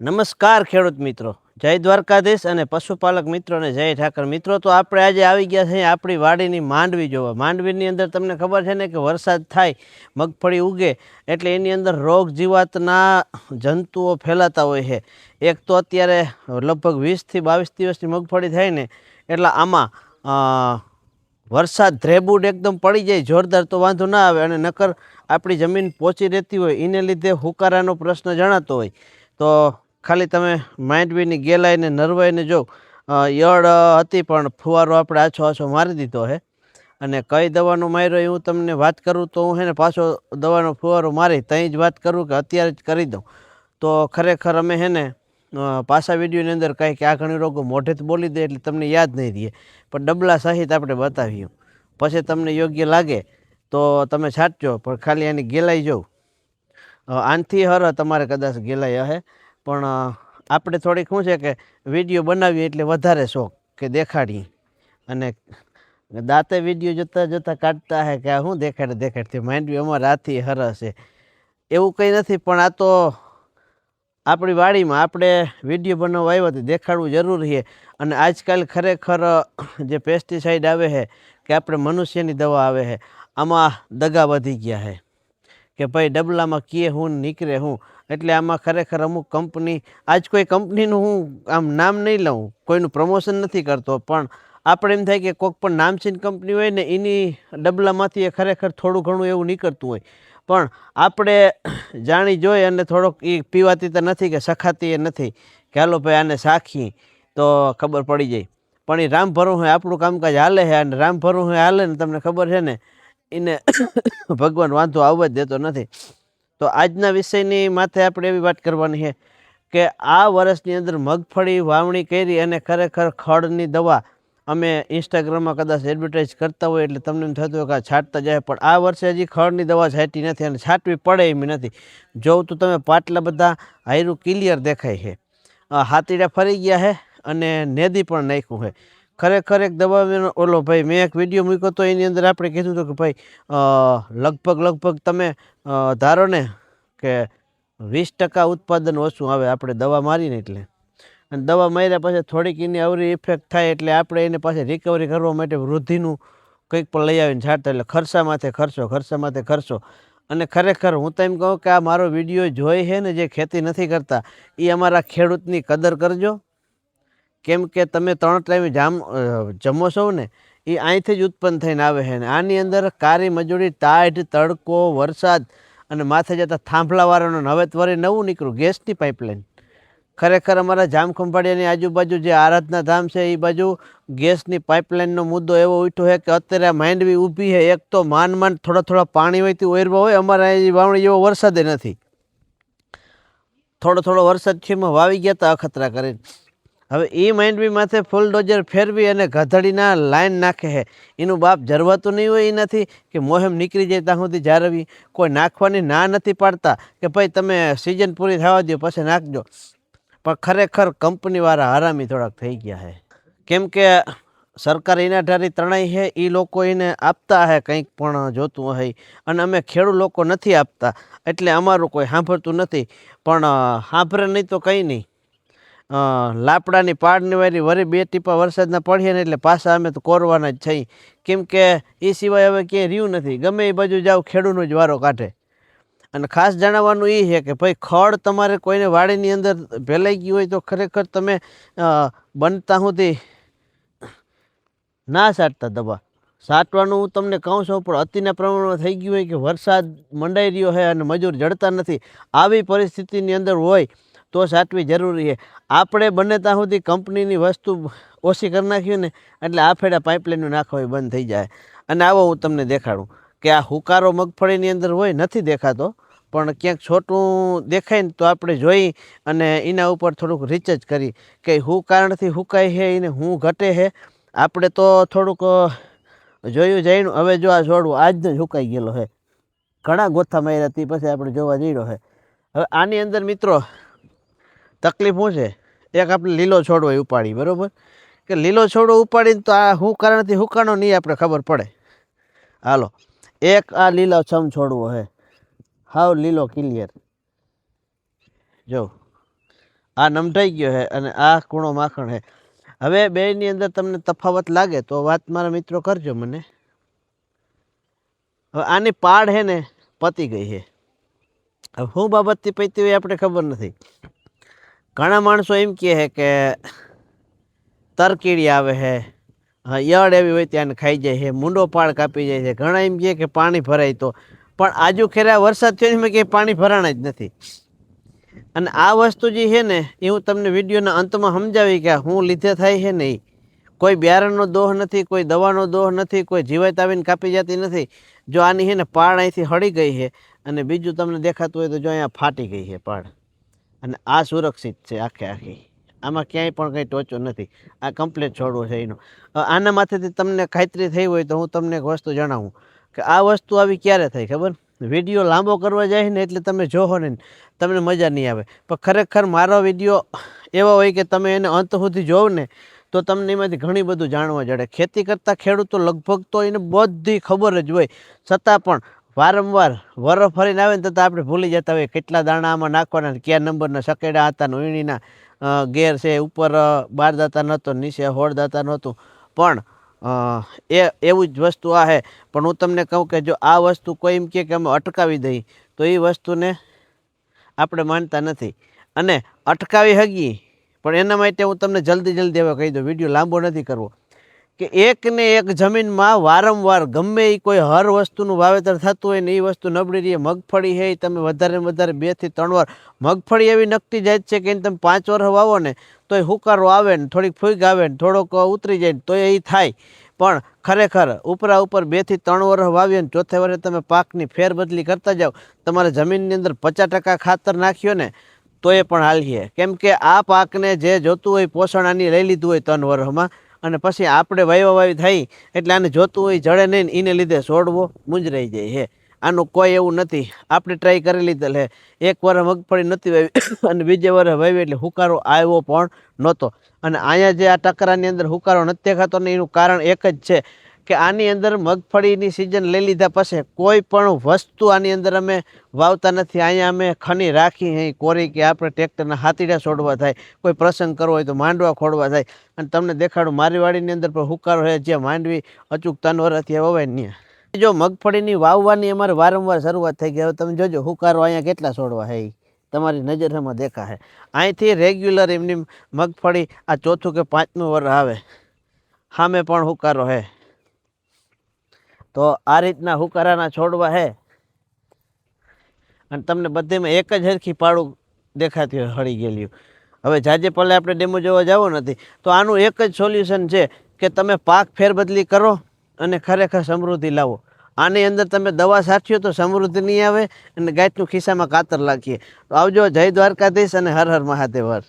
નમસ્કાર ખેડૂત મિત્રો, જય દ્વારકાધીશ અને પશુપાલક મિત્રોને જય ઠાકર. મિત્રો, તો આપણે આજે આવી ગયા છીએ આપણી વાડીની માંડવી જોવા. માંડવીની અંદર તમને ખબર છે ને કે વરસાદ થાય, મગફળી ઉગે એટલે એની અંદર રોગ જીવાતના જંતુઓ ફેલાતા હોય છે. એક તો અત્યારે લગભગ 20 થી 22 દિવસની મગફળી થાય ને એટલે આમાં વરસાદ ધ્રેબૂડ એકદમ પડી જાય જોરદાર તો વાંધો ના આવે, અને નકર આપણી જમીન પોચી રહેતી હોય એને લીધે હુકારાનો પ્રશ્ન જણાતો હોય. તો ખાલી તમે માંડવીની ગેલાઈને નરવાઈને જો યળ હતી પણ ફુવારો આપણે આછો મારી દીધો છે. અને કઈ દવાનો માર્યો એ હું તમને વાત કરું તો હું ને પાછો દવાનો ફુવારો મારી ત્યાં જ વાત કરું કે અત્યારે જ કરી દઉં તો ખરેખર અમે ને પાછા વિડીયોની અંદર કાંઈ કે આ ઘણી રોગો મોઢે જ બોલી દે એટલે તમને યાદ નહીં રહે, પણ ડબલા સહિત આપણે બતાવીએ. પછી તમને યોગ્ય લાગે તો તમે છાંટજો, પણ ખાલી આની ગેલાઈ જવું આનથી હર તમારે કદાચ ગેલાઈ હશે. પણ આપણે થોડીક શું છે કે વિડીયો બનાવીએ એટલે વધારે શોખ કે દેખાડીએ, અને દાંતે વિડીયો જોતાં જોતાં કાઢતા હે કે આ શું દેખાડતી માંડવી અમારે આથી હરસ છે એવું કંઈ નથી. પણ આ તો આપણી વાડીમાં આપણે વિડીયો બનાવવા આવ્યા તો દેખાડવું જરૂરી છે. અને આજકાલ ખરેખર જે પેસ્ટિસાઇડ આવે છે કે આપણે મનુષ્યની દવા આવે છે, આમાં દગા વધી ગયા છે કે ભાઈ ડબલામાં કીએ હું નીકળે હું. એટલે આમાં ખરેખર અમુક કંપની, આજ કોઈ કંપનીનું હું આમ નામ નહીં લઉં, કોઈનું પ્રમોશન નથી કરતો, પણ આપણે એમ થાય કે કોઈક પણ નામચીન કંપની હોય ને એની ડબલામાંથી એ ખરેખર થોડું ઘણું એવું નીકળતું હોય. પણ આપણે જાણી જોઈ અને થોડોક એ પીવાતી તો નથી કે સખાતી એ નથી કે હાલો ભાઈ આને સાખી તો ખબર પડી જાય. પણ એ રામ ભરું હોય આપણું કામકાજ હાલે છે, અને રામ ભરું હોય હાલે ને તમને ખબર છે ને એને ભગવાન વાંધો આવવા જ દેતો નથી. તો આજના વિષયની માથે આપણે એવી વાત કરવાની છે કે આ વર્ષની અંદર મગફળી વાવણી કરી અને ખરેખર ખડની દવા અમે ઇન્સ્ટાગ્રામમાં કદાચ એડવર્ટાઇઝ કરતા હોય એટલે તમને એમ થતું હોય કે આ છાંટતા જાય, પણ આ વર્ષે હજી ખડની દવા છાંટી નથી અને છાંટવી પડે એમ નથી. જોઉં તો તમે પાટલા બધા હાયરું ક્લિયર દેખાય છે, હાથીડા ફરી ગયા છે અને નેદી પણ નાખ્યું છે. ખરેખર એક દવા ઓલો ભાઈ મેં એક વિડીયો મૂક્યો તો એની અંદર આપણે કીધું હતું કે ભાઈ લગભગ તમે ધારો ને કે 20% ઉત્પાદન ઓછું આવે આપણે દવા મારીને એટલે. અને દવા માર્યા પછી થોડીક એની અવરી ઇફેક્ટ થાય એટલે આપણે એને પાછી રિકવરી કરવા માટે વૃદ્ધિનું કંઈક પણ લઈ આવીને છાંટતા, એટલે ખર્ચા માથે ખર્ચો. અને ખરેખર હું તો એમ કહું કે આ મારો વિડીયો જોઈ છે ને જે ખેતી નથી કરતા એ અમારા ખેડૂતની કદર કરજો. કેમ કે તમે 3 ટાઈમ જમો છો ને એ અહીંથી જ ઉત્પન્ન થઈને આવે છે. ને આની અંદર કારી મજૂરી, ટાઢ, તડકો, વરસાદ અને માથે જતાં થાંભલાવાળાનું હવે વળી નવું નીકળ્યું ગેસની પાઇપલાઇન. ખરેખર અમારા જામખંભાળિયાની આજુબાજુ જે આરાધના ધામ છે એ બાજુ ગેસની પાઇપલાઇનનો મુદ્દો એવો ઉઠ્યો છે કે અત્યારે માંડવી ઊભી છે. એક તો માંડ થોડા પાણી હોયથી ઓરવા હોય, અમારે અહીં વાવણી જેવો વરસાદે નથી. થોડો વરસાદ છે એમાં વાવી ગયા હતા અખતરા કરીને. હવે એ માંડવી માથે ફૂલ ડોઝર ફેરવી અને ગધડીના લાઈન નાખે છે. એનું બાપ જરવાતું નહીં હોય એ નથી કે મોહેમ નીકળી જાય ત્યાં સુધી જાળવી. કોઈ નાખવાની ના નથી પાડતા કે ભાઈ તમે સિઝન પૂરી થવા દો પછી નાખજો, પણ ખરેખર કંપનીવાળા હરામી થોડાક થઈ ગયા છે. કેમ કે સરકાર એના ઢારી તણાઈ છે, એ લોકો એને આપતા હે કંઈક પણ જોતું હોય, અને અમે ખેડૂત લોકો નથી આપતા એટલે અમારું કોઈ સાંભળતું નથી. પણ સાંભળે નહીં તો કંઈ નહીં, લાપડાની પાડની વારી વળી 2 ટીપા વરસાદના પડીએ ને એટલે પાછા અમે તો કોરવાના જ છીએ. કેમ કે એ સિવાય હવે ક્યાંય રહ્યું નથી, ગમે એ બાજુ જાઓ ખેડૂતનો જ વારો કાઢે. અને ખાસ જણાવવાનું એ છે કે ભાઈ ખડ તમારે કોઈને વાડીની અંદર ભેલાઈ ગયું હોય તો ખરેખર તમે બનતા સુધી ના છાંટતા દવા. છાંટવાનું હું તમને કહું છું, પણ અતિના પ્રમાણમાં થઈ ગયું હોય કે વરસાદ મંડાઈ રહ્યો છે અને મજૂર જડતા નથી, આવી પરિસ્થિતિની અંદર હોય તો છાંટવી જરૂરી છે. આપણે બને ત્યાં સુધી કંપનીની વસ્તુ ઓછી કરી નાખ્યું ને એટલે આ ફેડા પાઇપલાઇનનું નાખવા બંધ થઈ જાય. અને આવો હું તમને દેખાડું કે આ હુકારો મગફળીની અંદર હોય નથી દેખાતો, પણ ક્યાંક છોટું દેખાય ને તો આપણે જોઈ અને એના ઉપર થોડુંક રિસર્ચ કરી કે શું કારણથી હુકાય છે, એને શું ઘટે છે. આપણે તો થોડુંક જોયું જાણ્યું. હવે જો આ છોડવું આજ જ હુકાઈ ગયેલો છે, ઘણા ગોથા માર્યા તે પછી આપણે જોવા જઈડો છે. હવે આની અંદર મિત્રો તકલીફ શું છે, એક આપણે લીલો છોડવો ઉપાડી, બરાબર કે લીલો છોડવો ઉપાડીને તો આ શું કારણથી હુકાણો નહીં આપણે ખબર પડે. હાલો, એક આ લીલો છમ છોડવો છે, હાવ લીલો ક્લિયર. જો આ નમઢાઈ ગયો છે અને આ કૂણો માખણ છે. હવે બેની અંદર તમને તફાવત લાગે તો વાત મારા મિત્રો કરજો મને. હવે આની પાડ છે ને પતી ગઈ છે. હવે શું બાબતથી પતી હોય આપણે ખબર નથી. ઘણા માણસો એમ કહે છે કે તરકીડી આવે છે, યળ એવી હોય ત્યાં ખાઈ જાય છે, મૂંડો પાડ કાપી જાય છે. ઘણા એમ કહે કે પાણી ભરાય તો, પણ આજુ ખેરા વરસાદ થયો એમાં ક્યાંય પાણી ભરાણા જ નથી. અને આ વસ્તુ જે છે ને એ હું તમને વિડીયોના અંતમાં સમજાવી કે હું લીધે થાય છે ને એ કોઈ બિયારણનો દોહ નથી, કોઈ દવાનો દોહ નથી, કોઈ જીવાત આવીને કાપી જતી નથી. જો આની છે ને પાડ અહીંથી હળી ગઈ છે અને બીજું તમને દેખાતું હોય તો જો અહીંયા ફાટી ગઈ છે પાડ. અને આ સુરક્ષિત છે આખે આખી, આમાં ક્યાંય પણ કંઈ ટોચો નથી. આ કમ્પ્લીટ છોડવો છે એનો. આના માથેથી તમને ખાતરી થઈ હોય તો હું તમને એક વસ્તુ જણાવું કે આ વસ્તુ આવી ક્યારે થઈ ખબર? વિડીયો લાંબો કરવા જાય ને એટલે તમે જોવો ને તમને મજા નહીં આવે. પણ ખરેખર મારો વિડીયો એવો હોય કે તમે એને અંત સુધી જોવો ને તો તમને એમાંથી ઘણી બધું જાણવા જડે. ખેતી કરતા ખેડૂતો લગભગ તો એને બધી ખબર જ હોય, છતાં પણ વારંવાર વરફ ફરીને આવે ને તો આપણે ભૂલી જતા હોય કેટલા દાણા આમાં નાખવાના, કયા નંબરના સકેડા હતા, વીણીના ગેર છે, ઉપર 12 દાંતા નહોતો, નીચે 16 દાંતા નહોતું. પણ એવું જ વસ્તુ આ છે. પણ હું તમને કહું કે જો આ વસ્તુ કોઈ એમ કહે કે અમે અટકાવી દઈએ તો એ વસ્તુને આપણે માનતા નથી અને અટકાવી શકીએ. પણ એના માટે હું તમને જલ્દી હવે કહી દઉં, વિડીયો લાંબો નથી કરવો, કે એક ને એક જમીનમાં વારંવાર ગમે એ કોઈ હર વસ્તુનું વાવેતર થતું હોય ને એ વસ્તુ નબળી રહી. મગફળી છે એ તમે વધારે ને વધારે 2 થી 3 વાર, મગફળી એવી નકટી જાય છે કે એને તમે 5 વર્ષ વાવો ને તો એ હુકારો આવે ને થોડીક ફૂગ આવે ને થોડોક ઉતરી જાય ને તો એ થાય. પણ ખરેખર ઉપર 2 થી 3 વર્ષ વાવીએ ને ચોથે વર્ષે તમે પાકની ફેરબદલી કરતા જાઓ. તમારે જમીનની અંદર 50% ખાતર નાખ્યો ને તો એ પણ હાલીએ. કેમ કે આ પાકને જે જોતું હોય પોષણ આની લઈ લીધું હોય 3 વર્ષમાં અને પછી આપણે વાવી થઈ એટલે આને જોતું હોય જડે નહીં ને એને લીધે છોડવો મૂંઝરાઈ જાય છે. આનું કોઈ એવું નથી. આપણે ટ્રાય કરી લીધેલ છે. 1 વર્ષ મગફળી નથી વાવી અને બીજે વર્ષ વાવી એટલે હુકારો આવ્યો પણ નહોતો. અને અહીંયા જે આ ટકરાની અંદર હુકારો નથી દેખાતો ને એનું કારણ એક જ છે કે આની અંદર મગફળીની સિઝન લઈ લીધા પછી કોઈ પણ વસ્તુ આની અંદર અમે વાવતા નથી. અહીંયા અમે ખની રાખી હે કોરી કે આપણે ટ્રેક્ટરના હાથીડા છોડવા થાય, કોઈ પ્રસંગ કરવો હોય તો માંડવા ખોડવા થાય. અને તમને દેખાડું મારી વાડીની અંદર પણ હુકારો છે, જ્યાં માંડવી અચૂક 3 વર્ષથી વવાય નહીં. જો મગફળીની વાવવાની અમારે વારંવાર શરૂઆત થઈ ગઈ. હવે તમે જોજો હુકારો અહીંયા કેટલા છોડવા છે એ તમારી નજરમાં દેખાશે. અહીંથી રેગ્યુલર એમની મગફળી આ 4થું કે 5મું વર્ષ આવે, સામે પણ હુકારો છે. તો આ રીતના હુકારાના છોડવા છે અને તમને બધેમાં એક જ હરખી પાડું દેખાતી હોય હળી ગયેલી. હવે જાજે પલે આપણે ડેમો જોવા જવો નથી તો આનું એક જ સોલ્યુશન છે કે તમે પાક ફેરબદલી કરો અને ખરેખર સમૃદ્ધિ લાવો. આની અંદર તમે દવા છાંટ્યો તો સમૃદ્ધિ નહીં આવે અને ગાયનું ખિસ્સામાં કાતર લાગીએ. તો આવજો. જય દ્વારકાધીશ અને હર હર મહાદેવ.